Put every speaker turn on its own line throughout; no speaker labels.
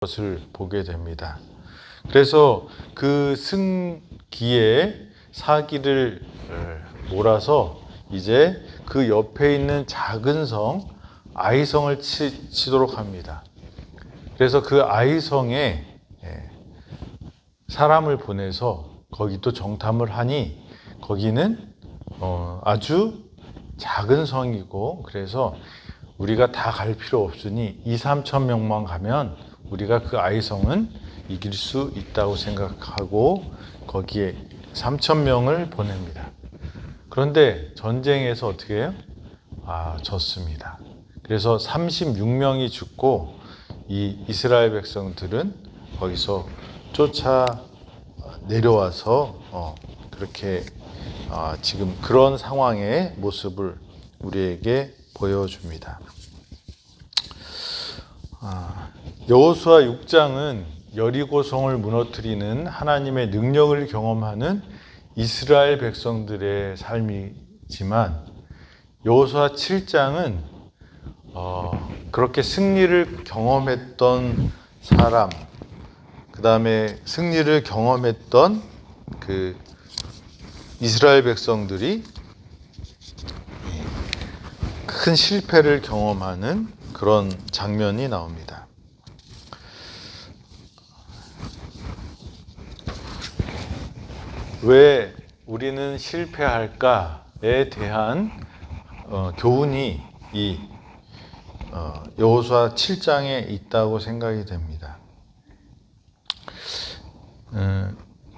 것을 보게 됩니다. 그래서 그 승기에 사기를 몰아서 이제 그 옆에 있는 작은 성 아이성을 치도록 합니다. 그래서 그 아이성에 사람을 보내서 거기 또 정탐을 하니 거기는 아주 작은 성이고, 그래서 우리가 다 갈 필요 없으니 2-3천 명만 가면 우리가 그 아이성은 이길 수 있다고 생각하고 거기에 3천 명을 보냅니다. 그런데 전쟁에서 어떻게 해요? 졌습니다. 그래서 36명이 죽고 이 이스라엘 백성들은 거기서 쫓아 내려와서 그렇게 지금 그런 상황의 모습을 우리에게 보여줍니다. 여호수아 6장은 여리고성을 무너뜨리는 하나님의 능력을 경험하는 이스라엘 백성들의 삶이지만, 여호수아 7장은 그렇게 승리를 경험했던 사람, 그 다음에 승리를 경험했던 그 이스라엘 백성들이 큰 실패를 경험하는 그런 장면이 나옵니다. 왜 우리는 실패할까에 대한 교훈이 이 여호수아 7장에 있다고 생각이 됩니다.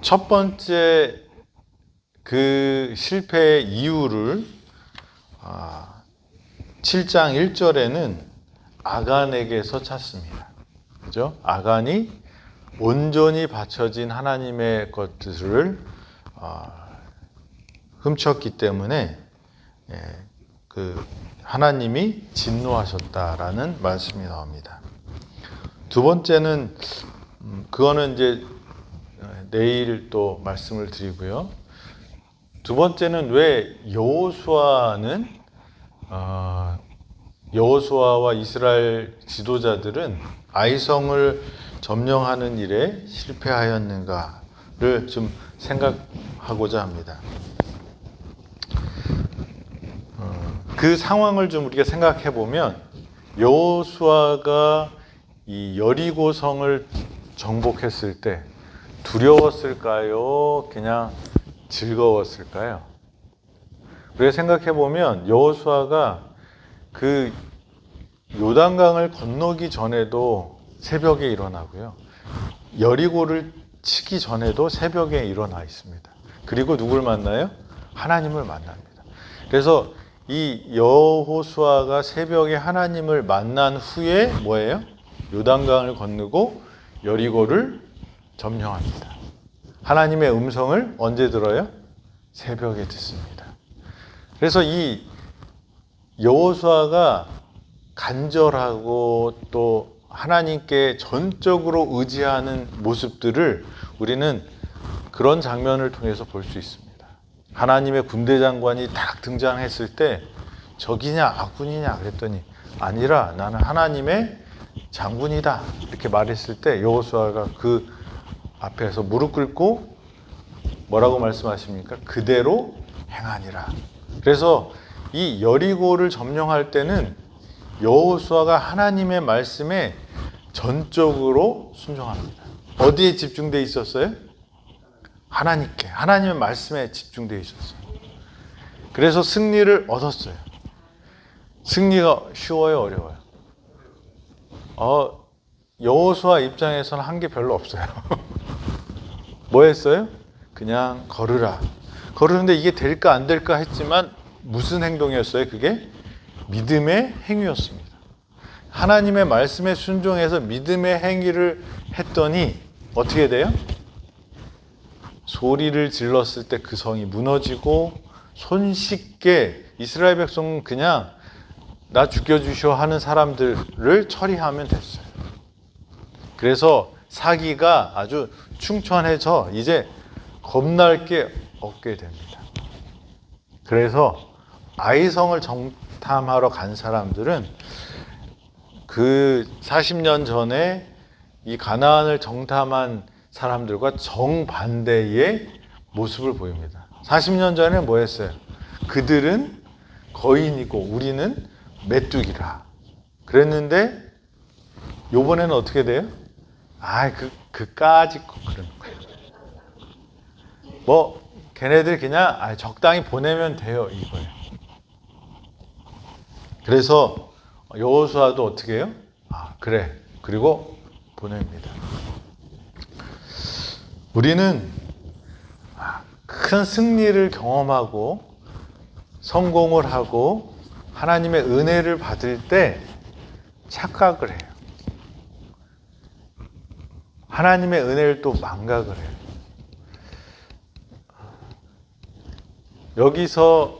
첫 번째 그 실패의 이유를 7장 1절에는 아간에게서 찾습니다. 그죠? 아간이 온전히 바쳐진 하나님의 것들을 훔쳤기 때문에 그 하나님이 진노하셨다라는 말씀이 나옵니다. 두 번째는 그거는 이제 내일 또 말씀을 드리고요. 두 번째는 왜 여호수아와 이스라엘 지도자들은 아이성을 점령하는 일에 실패하였는가를 좀 생각하고자 합니다. 그 상황을 좀 우리가 생각해 보면, 여호수아가 이 여리고성을 정복했을 때 두려웠을까요? 그냥 즐거웠을까요? 우리가 생각해 보면 여호수아가 그 요단강을 건너기 전에도 새벽에 일어나고요, 여리고를 치기 전에도 새벽에 일어나 있습니다. 그리고 누굴 만나요? 하나님을 만납니다. 그래서 이 여호수아가 새벽에 하나님을 만난 후에 뭐예요? 요단강을 건너고 여리고를 점령합니다. 하나님의 음성을 언제 들어요? 새벽에 듣습니다. 그래서 이 여호수아가 간절하고 또 하나님께 전적으로 의지하는 모습들을 우리는 그런 장면을 통해서 볼 수 있습니다. 하나님의 군대 장관이 딱 등장했을 때 적이냐 악군이냐 그랬더니 아니라 나는 하나님의 장군이다 이렇게 말했을 때 여호수아가 그 앞에서 무릎 꿇고 뭐라고 말씀하십니까? 그대로 행하니라. 그래서 이 여리고를 점령할 때는 여호수아가 하나님의 말씀에 전적으로 순종합니다. 어디에 집중되어 있었어요? 하나님께, 하나님의 말씀에 집중되어 있었어요. 그래서 승리를 얻었어요. 승리가 쉬워요, 어려워요? 여호수아 입장에서는 한 게 별로 없어요. 뭐 했어요? 그냥 걸으라. 걸으는데 이게 될까 안 될까 했지만 무슨 행동이었어요? 그게 믿음의 행위였습니다. 하나님의 말씀에 순종해서 믿음의 행위를 했더니 어떻게 돼요? 소리를 질렀을 때 그 성이 무너지고 손쉽게 이스라엘 백성은 그냥 나 죽여주시오 하는 사람들을 처리하면 됐어요. 그래서 사기가 아주 충천해져 이제 겁날 게 없게 됩니다. 그래서 아이성을 정탐하러 간 사람들은 그 40년 전에 이 가나안을 정탐한 사람들과 정반대의 모습을 보입니다. 40년 전에 뭐 했어요? 그들은 거인이고 우리는 메뚜기라 그랬는데 요번에는 어떻게 돼요? 그까짓 거 그러는 거예요. 뭐 걔네들 그냥 적당히 보내면 돼요 이거예요. 그래서 여호수아도 어떻게 해요? 그래. 그리고 보냅니다. 우리는 큰 승리를 경험하고 성공을 하고 하나님의 은혜를 받을 때 착각을 해요. 하나님의 은혜를 또 망각을 해요. 여기서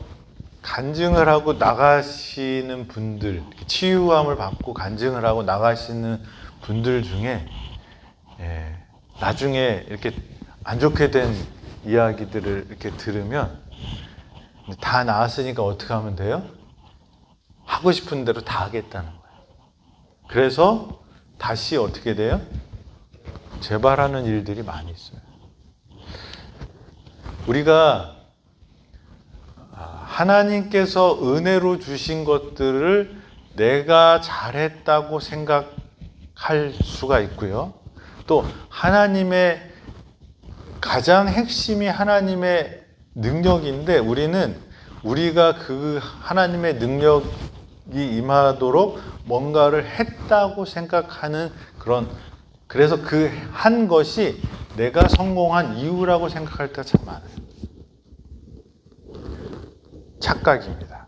간증을 하고 나가시는 분들, 치유함을 받고 간증을 하고 나가시는 분들 중에 나중에 이렇게 안 좋게 된 이야기들을 이렇게 들으면 다 나았으니까 어떻게 하면 돼요? 하고 싶은 대로 다 하겠다는 거예요. 그래서 다시 어떻게 돼요? 재발하는 일들이 많이 있어요. 우리가 하나님께서 은혜로 주신 것들을 내가 잘했다고 생각할 수가 있고요. 또 하나님의 가장 핵심이 하나님의 능력인데 우리가 그 하나님의 능력이 임하도록 뭔가를 했다고 생각하는 그래서 그 한 것이 내가 성공한 이유라고 생각할 때가 참 많아요. 착각입니다.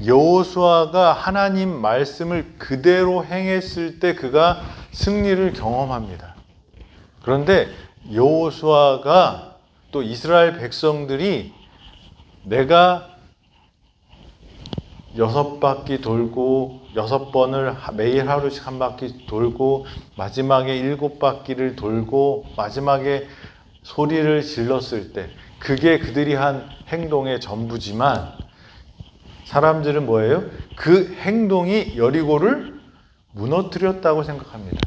여호수아가 하나님 말씀을 그대로 행했을 때 그가 승리를 경험합니다. 그런데 여호수아가 또 이스라엘 백성들이 내가 6바퀴 돌고 6번을 매일 하루씩 한 바퀴 돌고 마지막에 7바퀴를 돌고 마지막에 소리를 질렀을 때 그게 그들이 한 행동의 전부지만 사람들은 뭐예요? 그 행동이 여리고를 무너뜨렸다고 생각합니다.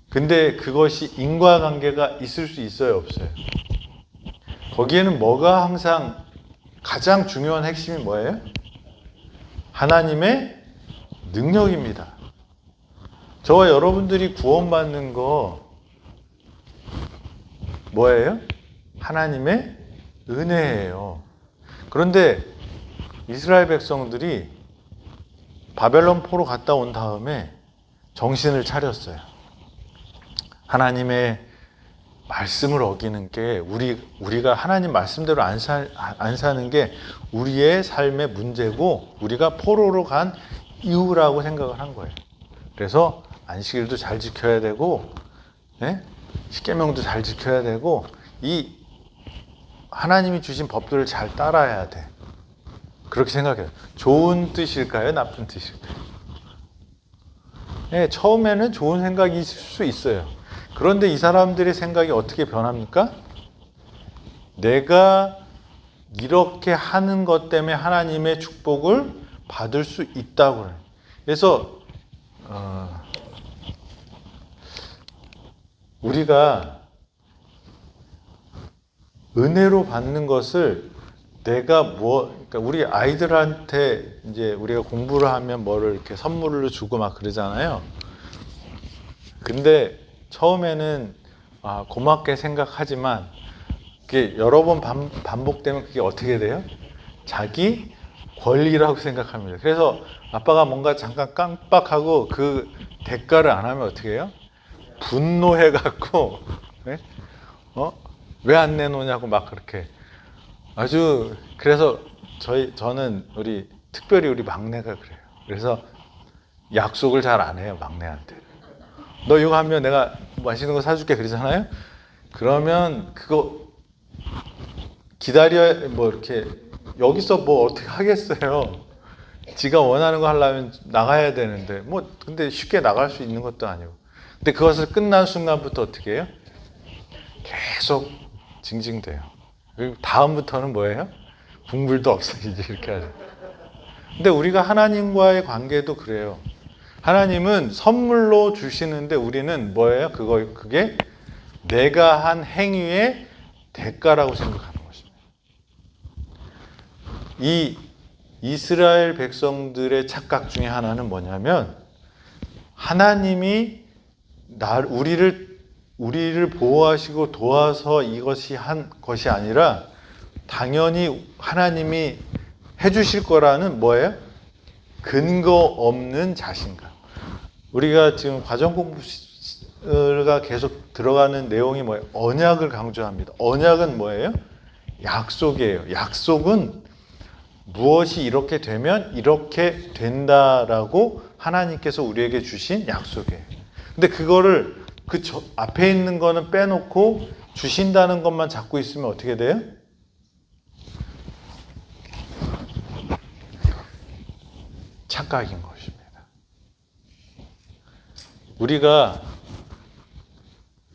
근데 그것이 인과관계가 있을 수 있어요? 없어요? 거기에는 뭐가 항상 가장 중요한 핵심이 뭐예요? 하나님의 능력입니다. 저와 여러분들이 구원받는 거 뭐예요? 하나님의 은혜예요. 그런데 이스라엘 백성들이 바벨론 포로 갔다 온 다음에 정신을 차렸어요. 하나님의 말씀을 어기는 게 우리가 하나님 말씀대로 안 사는 게 우리의 삶의 문제고 우리가 포로로 간 이유라고 생각을 한 거예요. 그래서 안식일도 잘 지켜야 되고 십계명도 잘 지켜야 되고 이 하나님이 주신 법들을 잘 따라야 돼. 그렇게 생각해요. 좋은 뜻일까요? 나쁜 뜻일까요? 처음에는 좋은 생각이 있을 수 있어요. 그런데 이 사람들의 생각이 어떻게 변합니까? 내가 이렇게 하는 것 때문에 하나님의 축복을 받을 수 있다고 그래요. 그래서 우리가 은혜로 받는 것을 그러니까 우리 아이들한테 이제 우리가 공부를 하면 뭐를 이렇게 선물로 주고 막 그러잖아요. 근데 처음에는 고맙게 생각하지만 그게 여러 번 반복되면 그게 어떻게 돼요? 자기 권리라고 생각합니다. 그래서 아빠가 뭔가 잠깐 깜빡하고 그 대가를 안 하면 어떻게 해요? 분노해갖고 왜 안 내놓냐고 막 그렇게 그래서 저는 특별히 우리 막내가 그래요. 그래서 약속을 잘 안 해요, 막내한테. 너 이거 하면 내가 맛있는 거 사줄게 그러잖아요. 그러면 그거 기다려 이렇게 여기서 어떻게 하겠어요. 지가 원하는 거 하려면 나가야 되는데 근데 쉽게 나갈 수 있는 것도 아니고. 근데 그것을 끝난 순간부터 어떻게 해요? 계속 징징대요. 그리고 다음부터는 뭐예요? 국물도 없어 이제 이렇게 하죠. 근데 우리가 하나님과의 관계도 그래요. 하나님은 선물로 주시는데 우리는 뭐예요? 그게 내가 한 행위의 대가라고 생각하는 것입니다. 이 이스라엘 백성들의 착각 중에 하나는 뭐냐면 하나님이 우리를 보호하시고 도와서 이것이 한 것이 아니라 당연히 하나님이 해주실 거라는 뭐예요? 근거 없는 자신감. 우리가 지금 과정 공부가 계속 들어가는 내용이 뭐예요? 언약을 강조합니다. 언약은 뭐예요? 약속이에요. 약속은 무엇이 이렇게 되면 이렇게 된다라고 하나님께서 우리에게 주신 약속이에요. 근데 그거를 앞에 있는 거는 빼놓고 주신다는 것만 잡고 있으면 어떻게 돼요? 착각인 것입니다. 우리가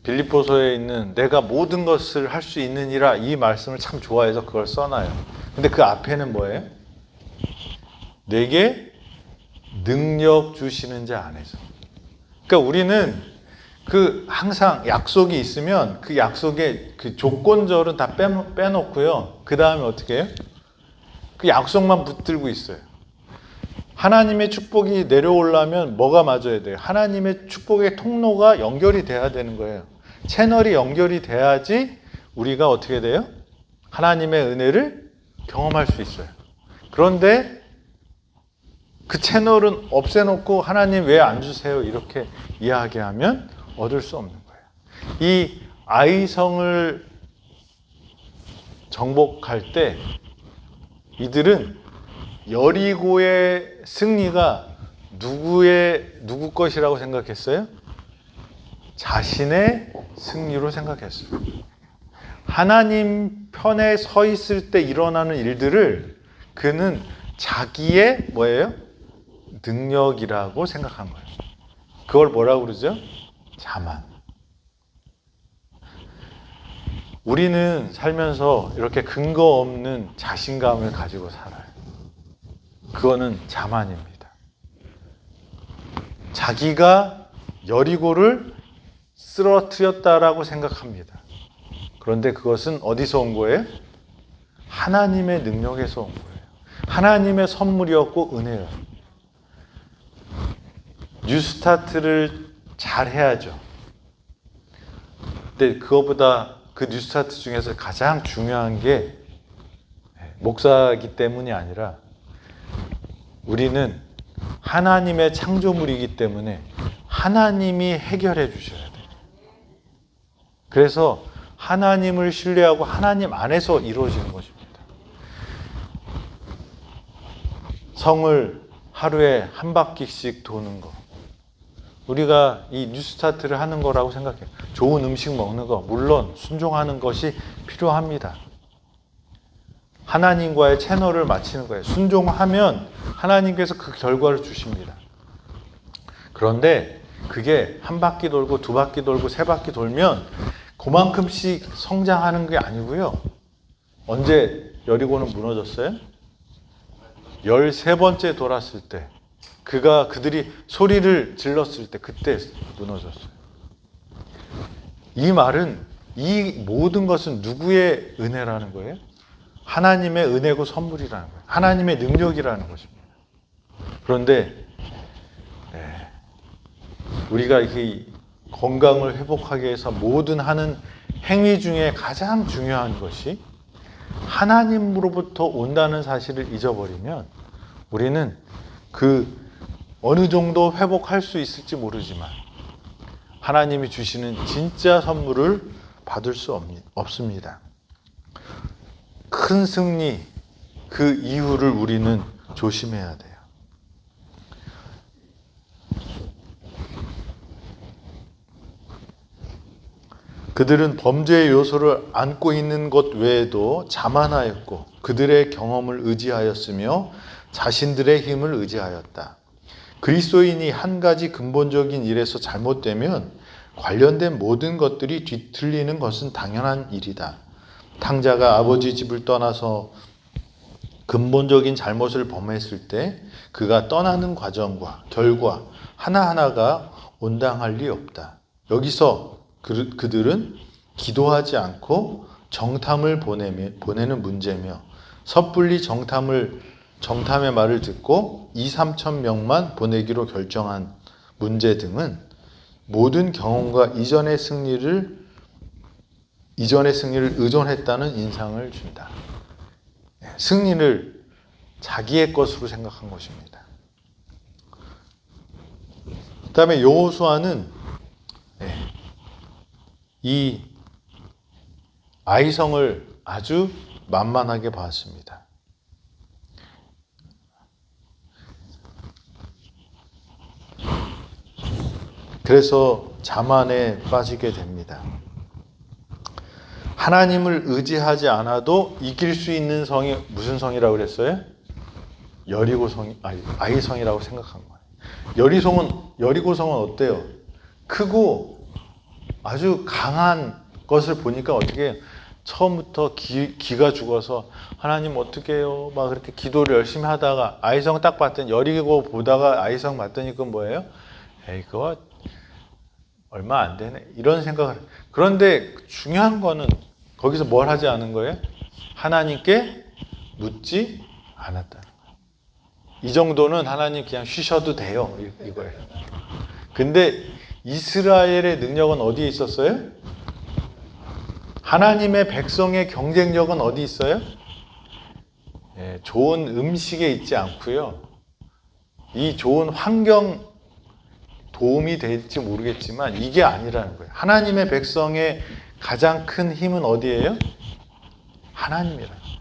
빌립보서에 있는 내가 모든 것을 할 수 있느니라 이 말씀을 참 좋아해서 그걸 써놔요. 근데 그 앞에는 뭐예요? 내게 능력 주시는 자 안에서. 그러니까 우리는 항상 약속이 있으면 그 약속의 그 조건절은 다 빼놓고요. 그 다음에 어떻게 해요? 그 약속만 붙들고 있어요. 하나님의 축복이 내려오려면 뭐가 맞아야 돼요? 하나님의 축복의 통로가 연결이 돼야 되는 거예요. 채널이 연결이 돼야지 우리가 어떻게 돼요? 하나님의 은혜를 경험할 수 있어요. 그런데 그 채널은 없애놓고 하나님 왜 안 주세요? 이렇게 이야기하면 얻을 수 없는 거예요. 이 아이성을 정복할 때 이들은 여리고의 승리가 누구 것이라고 생각했어요? 자신의 승리로 생각했어요. 하나님 편에 서 있을 때 일어나는 일들을 그는 자기의 뭐예요? 능력이라고 생각한 거예요. 그걸 뭐라고 그러죠? 자만. 우리는 살면서 이렇게 근거 없는 자신감을 가지고 살아요. 그거는 자만입니다. 자기가 여리고를 쓰러뜨렸다라고 생각합니다. 그런데 그것은 어디서 온 거예요? 하나님의 능력에서 온 거예요. 하나님의 선물이었고 은혜예요. 뉴스타트를 잘 해야죠. 근데 그거보다 그 뉴스타트 중에서 가장 중요한 게 목사이기 때문이 아니라 우리는 하나님의 창조물이기 때문에 하나님이 해결해 주셔야 돼요. 그래서 하나님을 신뢰하고 하나님 안에서 이루어지는 것입니다. 성을 하루에 한 바퀴씩 도는 거. 우리가 이 뉴스타트를 하는 거라고 생각해요. 좋은 음식 먹는 거, 물론 순종하는 것이 필요합니다. 하나님과의 채널을 맞추는 거예요. 순종하면 하나님께서 그 결과를 주십니다. 그런데 그게 한 바퀴 돌고 두 바퀴 돌고 세 바퀴 돌면 그만큼씩 성장하는 게 아니고요. 언제 여리고는 무너졌어요? 13번째 돌았을 때, 그들이 소리를 질렀을 때 그때 무너졌어요. 이 말은 이 모든 것은 누구의 은혜라는 거예요? 하나님의 은혜고 선물이라는 거예요. 하나님의 능력이라는 것입니다. 그런데 우리가 이 건강을 회복하기 위해서 모든 하는 행위 중에 가장 중요한 것이 하나님으로부터 온다는 사실을 잊어버리면 우리는 어느 정도 회복할 수 있을지 모르지만 하나님이 주시는 진짜 선물을 받을 수 없습니다. 큰 승리, 그 이유를 우리는 조심해야 돼요. 그들은 범죄의 요소를 안고 있는 것 외에도 자만하였고 그들의 경험을 의지하였으며 자신들의 힘을 의지하였다. 그리스도인이 한 가지 근본적인 일에서 잘못되면 관련된 모든 것들이 뒤틀리는 것은 당연한 일이다. 탕자가 아버지 집을 떠나서 근본적인 잘못을 범했을 때 그가 떠나는 과정과 결과 하나하나가 온당할 리 없다. 여기서 그들은 기도하지 않고 정탐을 보내는 문제며 섣불리 정탐의 말을 듣고 2-3천 명만 보내기로 결정한 문제 등은 모든 경험과 이전의 승리를 의존했다는 인상을 준다. 승리를 자기의 것으로 생각한 것입니다. 그 다음에 여호수아는 이 아이성을 아주 만만하게 봤습니다. 그래서 자만에 빠지게 됩니다. 하나님을 의지하지 않아도 이길 수 있는 성이 무슨 성이라고 그랬어요? 아이성이라고 생각한 거예요. 여리고성은 어때요? 크고 아주 강한 것을 보니까 어떻게 처음부터 기가 죽어서 하나님 어떻게 해요? 막 그렇게 기도를 열심히 하다가 아이성 딱 봤더니 여리고 보다가 아이성 봤더니 그건 뭐예요? 에이 그거 얼마 안 되네 이런 생각을. 그런데 중요한 거는 거기서 뭘 하지 않은 거예요? 하나님께 묻지 않았다는 거예요. 이 정도는 하나님 그냥 쉬셔도 돼요 이거예요. 근데 이스라엘의 능력은 어디에 있었어요? 하나님의 백성의 경쟁력은 어디 있어요? 좋은 음식에 있지 않고요. 이 좋은 환경 도움이 될지 모르겠지만 이게 아니라는 거예요. 하나님의 백성의 가장 큰 힘은 어디예요? 하나님이라는 거예요.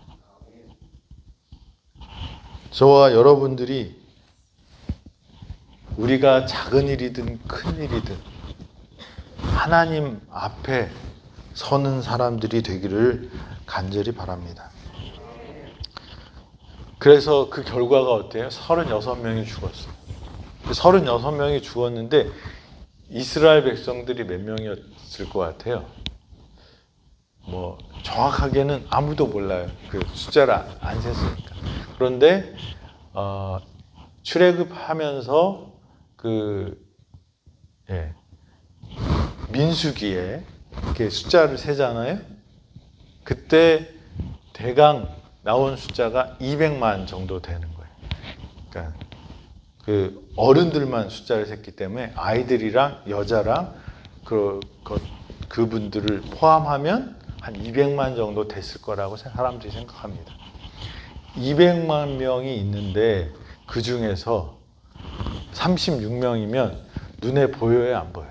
저와 여러분들이 우리가 작은 일이든 큰 일이든 하나님 앞에 서는 사람들이 되기를 간절히 바랍니다. 그래서 그 결과가 어때요? 36명이 죽었어요. 36명이 죽었는데 이스라엘 백성들이 몇 명이었을 것 같아요? 뭐 정확하게는 아무도 몰라요. 그 숫자를 안 셌으니까. 그런데 출애굽하면서 민수기에 이렇게 숫자를 세잖아요. 그때 대강 나온 숫자가 200만 정도 되는 거예요. 그러니까 그 어른들만 숫자를 셌기 때문에 아이들이랑 여자랑 그분들을 포함하면 한 200만 정도 됐을 거라고 사람들이 생각합니다. 200만 명이 있는데 그 중에서 36명이면 눈에 보여요, 안 보여요?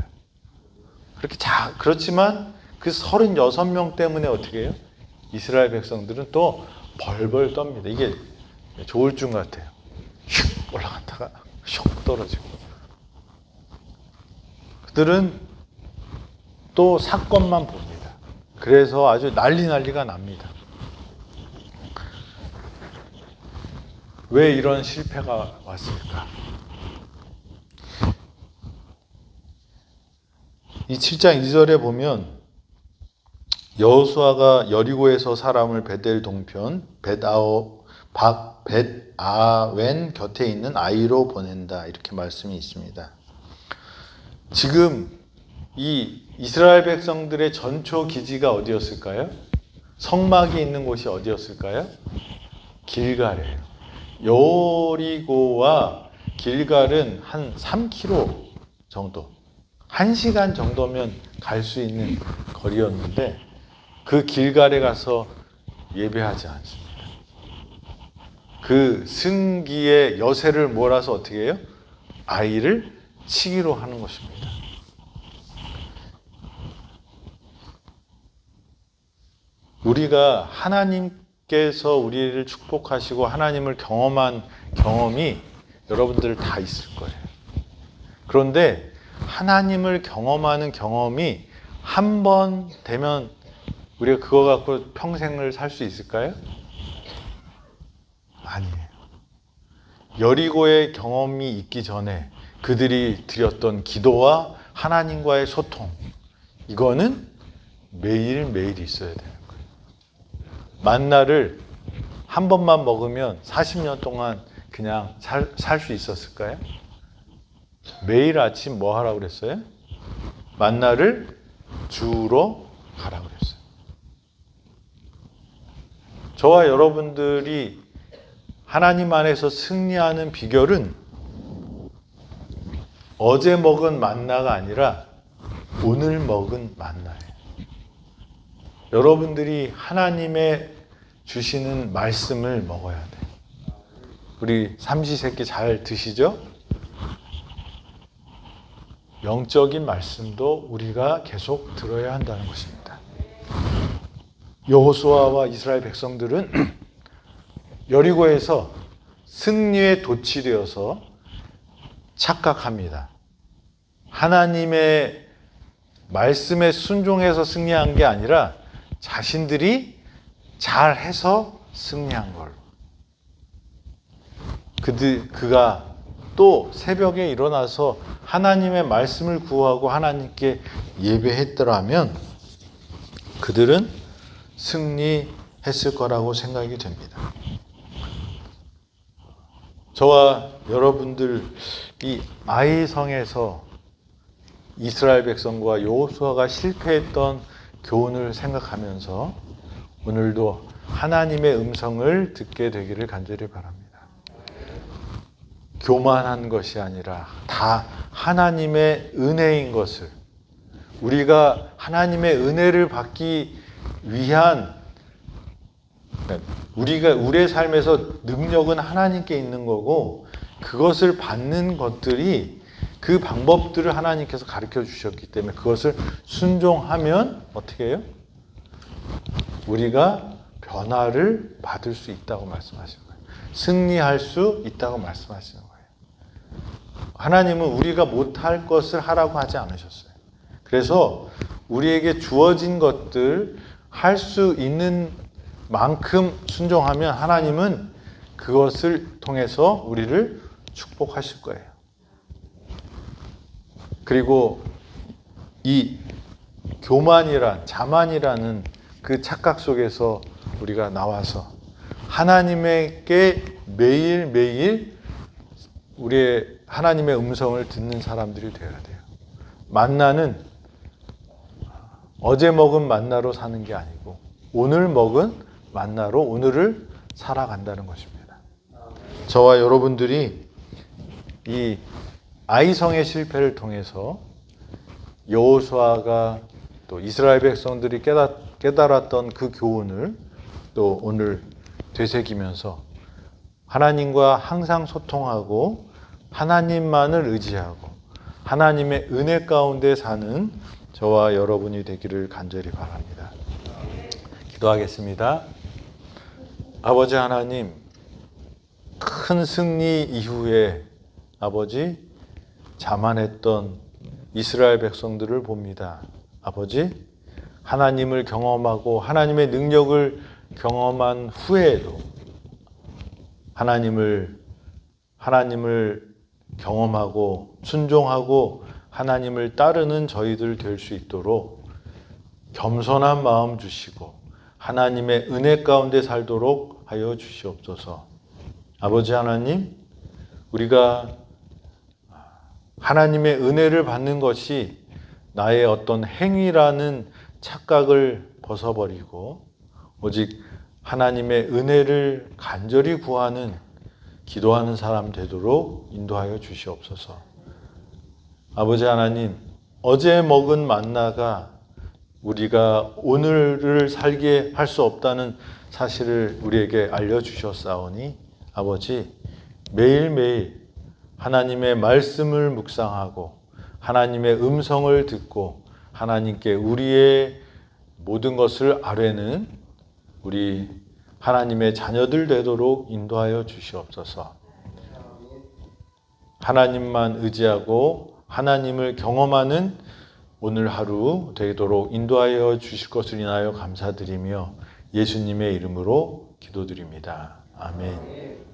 그렇지만 그 36명 때문에 어떻게 해요? 이스라엘 백성들은 또 벌벌 떱니다. 이게 조울증 같아요. 슉 올라갔다가 슉 떨어지고. 그들은 또 사건만 봅니다. 그래서 아주 난리가 납니다. 왜 이런 실패가 왔을까? 이 7장 2절에 보면 여호수아가 여리고에서 사람을 베델 동편 벳아웬 곁에 있는 아이로 보낸다 이렇게 말씀이 있습니다. 지금 이 이스라엘 백성들의 전초 기지가 어디였을까요? 성막이 있는 곳이 어디였을까요? 길갈이에요. 여리고와 길갈은 한 3km 정도, 1시간 정도면 갈 수 있는 거리였는데 그 길갈에 가서 예배하지 않습니다. 그 승기의 여세를 몰아서 어떻게 해요? 아이를 치기로 하는 것입니다. 우리가 하나님께서 우리를 축복하시고 하나님을 경험한 경험이 여러분들 다 있을 거예요. 그런데 하나님을 경험하는 경험이 한 번 되면 우리가 그거 갖고 평생을 살 수 있을까요? 아니에요. 여리고의 경험이 있기 전에 그들이 드렸던 기도와 하나님과의 소통, 이거는 매일매일 있어야 되는 거예요. 만나를 한 번만 먹으면 40년 동안 그냥 살 수 있었을까요? 매일 아침 뭐 하라고 그랬어요? 만나를 주우러 가라고 그랬어요. 저와 여러분들이 하나님 안에서 승리하는 비결은 어제 먹은 만나가 아니라 오늘 먹은 만나예요. 여러분들이 하나님의 주시는 말씀을 먹어야 돼요. 우리 삼시세끼 잘 드시죠? 영적인 말씀도 우리가 계속 들어야 한다는 것입니다. 여호수아와 이스라엘 백성들은 여리고에서 승리에 도취되어서 착각합니다. 하나님의 말씀에 순종해서 승리한 게 아니라 자신들이 잘해서 승리한 걸로. 그가 또 새벽에 일어나서 하나님의 말씀을 구하고 하나님께 예배했더라면 그들은 승리했을 거라고 생각이 됩니다. 저와 여러분들 이 아이성에서 이스라엘 백성과 여호수아가 실패했던 교훈을 생각하면서 오늘도 하나님의 음성을 듣게 되기를 간절히 바랍니다. 교만한 것이 아니라 다 하나님의 은혜인 것을, 우리가 하나님의 은혜를 받기 위한, 우리의 삶에서 능력은 하나님께 있는 거고 그것을 받는 것들이, 그 방법들을 하나님께서 가르쳐 주셨기 때문에 그것을 순종하면 어떻게 해요? 우리가 변화를 받을 수 있다고 말씀하시는 거예요. 승리할 수 있다고 말씀하시는 거예요. 하나님은 우리가 못할 것을 하라고 하지 않으셨어요. 그래서 우리에게 주어진 것들 할 수 있는 만큼 순종하면 하나님은 그것을 통해서 우리를 축복하실 거예요. 그리고 이 자만이라는 그 착각 속에서 우리가 나와서 하나님에게 매일매일 우리의 하나님의 음성을 듣는 사람들이 되어야 돼요. 만나는 어제 먹은 만나로 사는 게 아니고 오늘 먹은 만나로 오늘을 살아간다는 것입니다. 저와 여러분들이 이 아이성의 실패를 통해서 여호수아가 또 이스라엘 백성들이 깨달았던 그 교훈을 또 오늘 되새기면서 하나님과 항상 소통하고 하나님만을 의지하고 하나님의 은혜 가운데 사는 저와 여러분이 되기를 간절히 바랍니다. 기도하겠습니다. 아버지 하나님, 큰 승리 이후에 아버지 자만했던 이스라엘 백성들을 봅니다. 아버지, 하나님을 경험하고 하나님의 능력을 경험한 후에도 하나님을 경험하고 순종하고 하나님을 따르는 저희들 될 수 있도록 겸손한 마음 주시고 하나님의 은혜 가운데 살도록 하여 주시옵소서. 아버지 하나님, 우리가 하나님의 은혜를 받는 것이 나의 어떤 행위라는 착각을 벗어버리고 오직 하나님의 은혜를 간절히 구하는 기도하는 사람 되도록 인도하여 주시옵소서. 아버지 하나님, 어제 먹은 만나가 우리가 오늘을 살게 할 수 없다는 사실을 우리에게 알려주셨사오니 아버지, 매일매일 하나님의 말씀을 묵상하고 하나님의 음성을 듣고 하나님께 우리의 모든 것을 아뢰는 우리 하나님의 자녀들 되도록 인도하여 주시옵소서. 하나님만 의지하고 하나님을 경험하는 오늘 하루 되도록 인도하여 주실 것을 인하여 감사드리며 예수님의 이름으로 기도드립니다. 아멘.